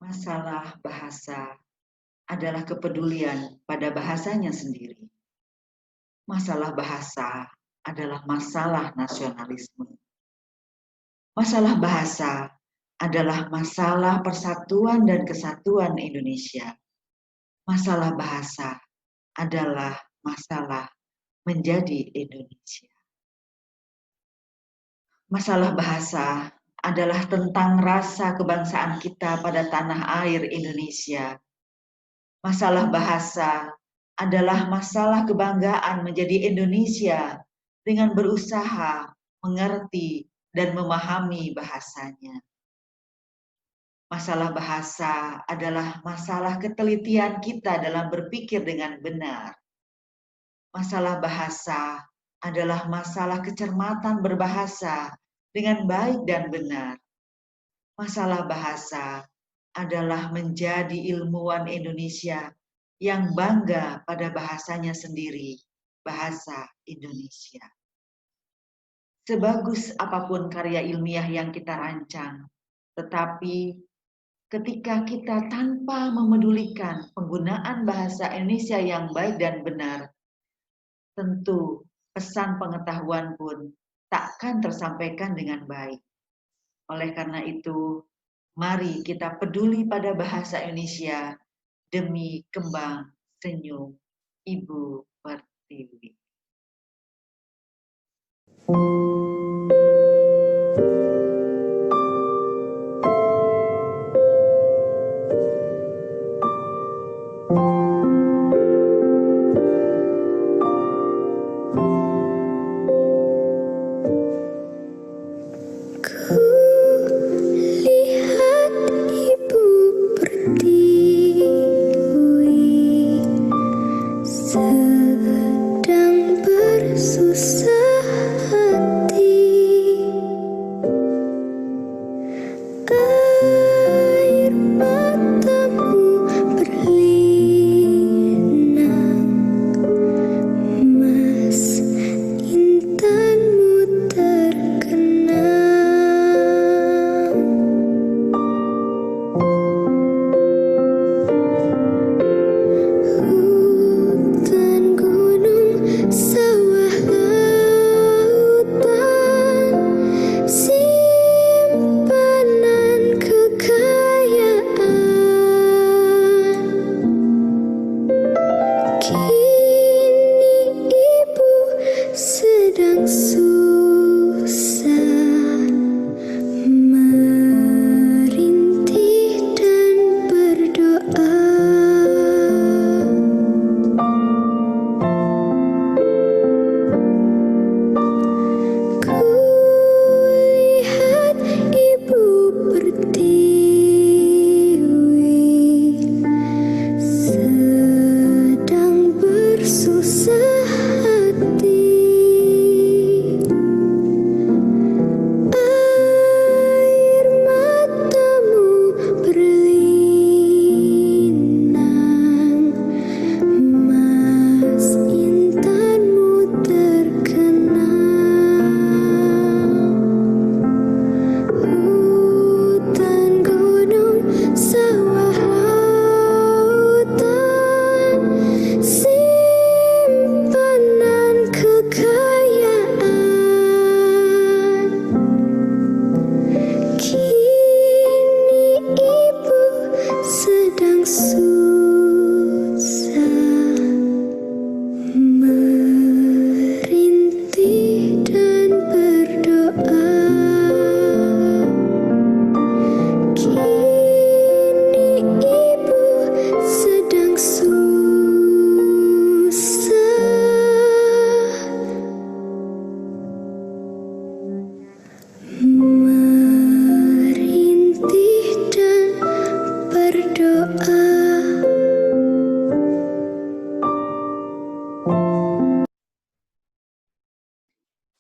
Masalah bahasa adalah kepedulian pada bahasanya sendiri. Masalah bahasa adalah masalah nasionalisme. Masalah bahasa adalah masalah persatuan dan kesatuan Indonesia. Masalah bahasa adalah masalah menjadi Indonesia. Masalah bahasa adalah tentang rasa kebangsaan kita pada tanah air Indonesia. Masalah bahasa adalah masalah kebanggaan menjadi Indonesia dengan berusaha mengerti dan memahami bahasanya. Masalah bahasa adalah masalah ketelitian kita dalam berpikir dengan benar. Masalah bahasa adalah masalah kecermatan berbahasa dengan baik dan benar. Masalah bahasa adalah menjadi ilmuwan Indonesia yang bangga pada bahasanya sendiri, bahasa Indonesia. Sebagus apapun karya ilmiah yang kita rancang, tetapi ketika kita tanpa memedulikan penggunaan bahasa Indonesia yang baik dan benar, tentu pesan pengetahuan pun takkan tersampaikan dengan baik. Oleh karena itu, mari kita peduli pada bahasa Indonesia demi kembang senyum Ibu Pertiwi.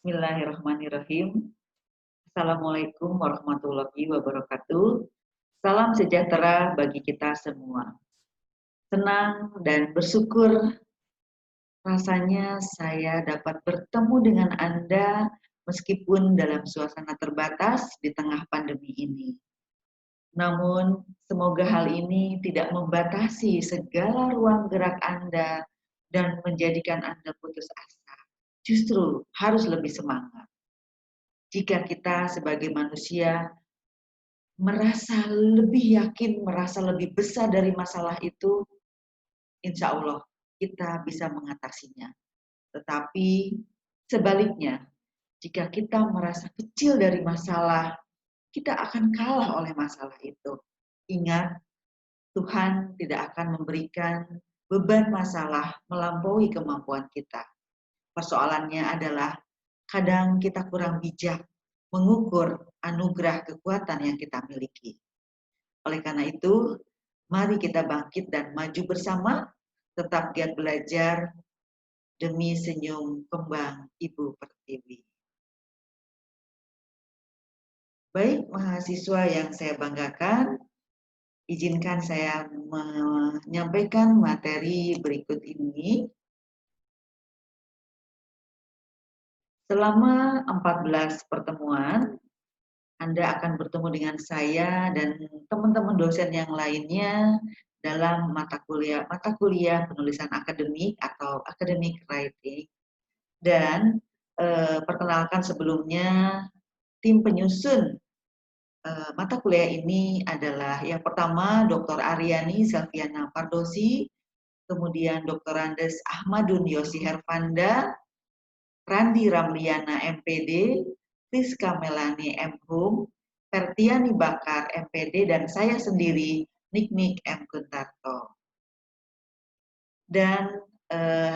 Bismillahirrahmanirrahim. Assalamualaikum warahmatullahi wabarakatuh. Salam sejahtera bagi kita semua. Senang dan bersyukur rasanya saya dapat bertemu dengan Anda meskipun dalam suasana terbatas di tengah pandemi ini. Namun, semoga hal ini tidak membatasi segala ruang gerak Anda dan menjadikan Anda putus asa. Justru harus lebih semangat. Jika kita sebagai manusia merasa lebih yakin, merasa lebih besar dari masalah itu, insya Allah kita bisa mengatasinya. Tetapi sebaliknya, jika kita merasa kecil dari masalah, kita akan kalah oleh masalah itu. Ingat, Tuhan tidak akan memberikan beban masalah melampaui kemampuan kita. Persoalannya adalah kadang kita kurang bijak mengukur anugerah kekuatan yang kita miliki. Oleh karena itu, mari kita bangkit dan maju bersama, tetap giat belajar demi senyum kembang Ibu Pertiwi. Baik mahasiswa yang saya banggakan, izinkan saya menyampaikan materi berikut ini. Selama 14 pertemuan, Anda akan bertemu dengan saya dan teman-teman dosen yang lainnya dalam mata kuliah penulisan akademik atau academic writing. Dan perkenalkan sebelumnya, tim penyusun mata kuliah ini adalah yang pertama Dr. Aryani Selviana Pardosi, kemudian Dr. Andes Ahmadun Yosi Hervanda, Randi Ramliana MPD, Rizka Melani M. Hum, Fertiani Bakar MPD, dan saya sendiri Niknik M. Kuntarto. Dan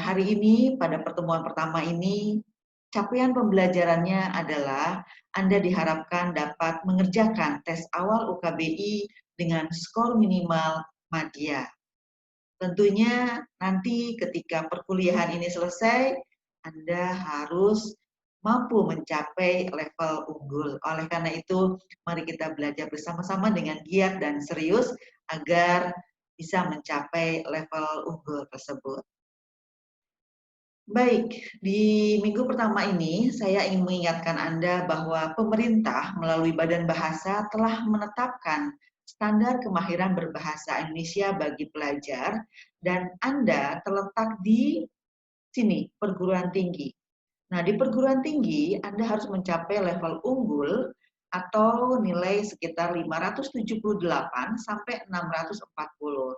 hari ini pada pertemuan pertama ini capaian pembelajarannya adalah Anda diharapkan dapat mengerjakan tes awal UKBI dengan skor minimal madya. Tentunya nanti ketika perkuliahan ini selesai, Anda harus mampu mencapai level unggul. Oleh karena itu, mari kita belajar bersama-sama dengan giat dan serius agar bisa mencapai level unggul tersebut. Baik, di minggu pertama ini saya ingin mengingatkan Anda bahwa pemerintah melalui Badan Bahasa telah menetapkan standar kemahiran berbahasa Indonesia bagi pelajar dan Anda terletak di sini, perguruan tinggi. Nah, di perguruan tinggi Anda harus mencapai level unggul atau nilai sekitar 578 sampai 640.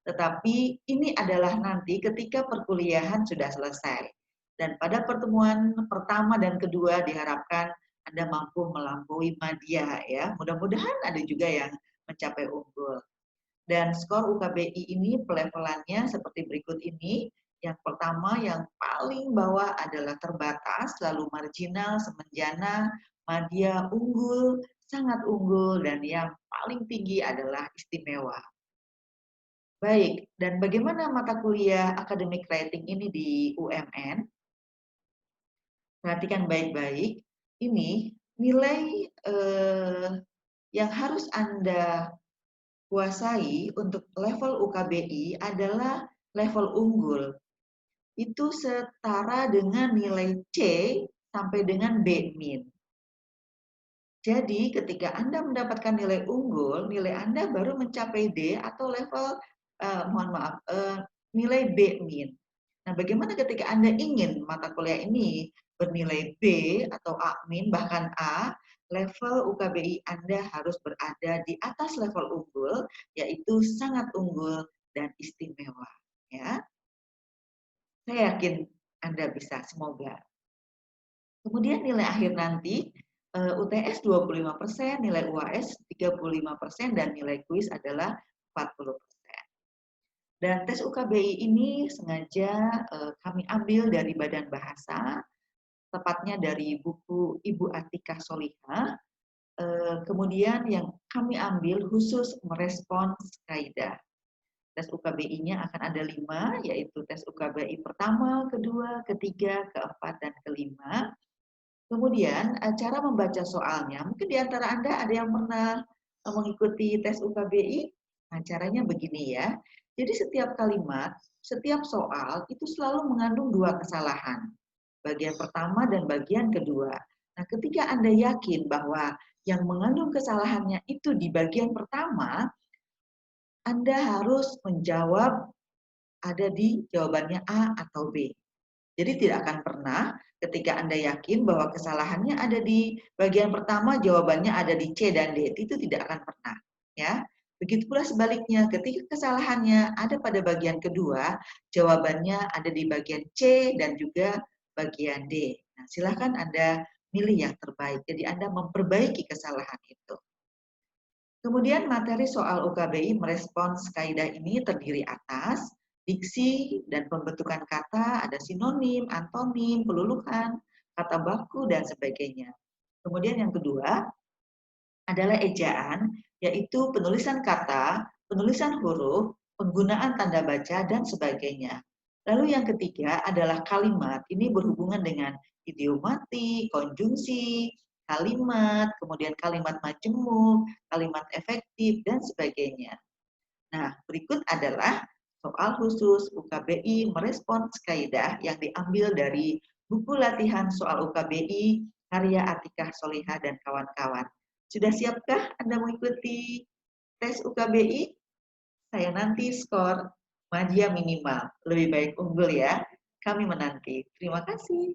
Tetapi ini adalah nanti ketika perkuliahan sudah selesai. Dan pada pertemuan pertama dan kedua diharapkan Anda mampu melampaui madya ya. Mudah-mudahan ada juga yang mencapai unggul. Dan skor UKBI ini pelevelannya seperti berikut ini. Yang pertama yang paling bawah adalah terbatas, lalu marginal, semenjana, madya, unggul, sangat unggul, dan yang paling tinggi adalah istimewa. Baik, dan bagaimana mata kuliah academic writing ini di UMN? Perhatikan baik-baik, ini nilai yang harus Anda kuasai untuk level UKBI adalah level unggul. Itu setara dengan nilai C sampai dengan B-min. Jadi ketika Anda mendapatkan nilai unggul, nilai Anda baru mencapai D atau level nilai B-min. Nah, bagaimana ketika Anda ingin mata kuliah ini bernilai B atau A-min, bahkan A, level UKBI Anda harus berada di atas level unggul, yaitu sangat unggul dan istimewa. Ya, saya yakin Anda bisa, semoga. Kemudian nilai akhir nanti, UTS 25%, nilai UAS 35%, dan nilai kuis adalah 40%. Dan tes UKBI ini sengaja kami ambil dari Badan Bahasa, tepatnya dari buku Ibu Atika Solihah. Kemudian yang kami ambil khusus merespons kaidah. Tes UKBI-nya akan ada 5, yaitu tes UKBI pertama, kedua, ketiga, keempat, dan kelima. Kemudian cara membaca soalnya, mungkin di antara Anda ada yang pernah mengikuti tes UKBI. Nah, caranya begini ya. Jadi setiap kalimat, setiap soal itu selalu mengandung 2 kesalahan. Bagian pertama dan bagian kedua. Nah, ketika Anda yakin bahwa yang mengandung kesalahannya itu di bagian pertama, Anda harus menjawab ada di jawabannya A atau B. Jadi tidak akan pernah ketika Anda yakin bahwa kesalahannya ada di bagian pertama, jawabannya ada di C dan D. Itu tidak akan pernah. Ya. Begitu pula sebaliknya, ketika kesalahannya ada pada bagian kedua, jawabannya ada di bagian C dan juga bagian D. Nah, silakan Anda milih yang terbaik. Jadi Anda memperbaiki kesalahan itu. Kemudian materi soal UKBI merespons kaidah ini terdiri atas diksi dan pembentukan kata, ada sinonim, antonim, peluluhan, kata baku, dan sebagainya. Kemudian yang kedua adalah ejaan, yaitu penulisan kata, penulisan huruf, penggunaan tanda baca, dan sebagainya. Lalu yang ketiga adalah kalimat. Ini berhubungan dengan idiomatik, konjungsi, kalimat, kemudian kalimat majemuk, kalimat efektif, dan sebagainya. Nah, berikut adalah soal khusus UKBI merespons kaidah yang diambil dari buku latihan soal UKBI karya Atikah Solihah dan kawan-kawan. Sudah siapkah Anda mengikuti tes UKBI? Saya nanti skor Madia minimal. Lebih baik unggul ya. Kami menanti. Terima kasih.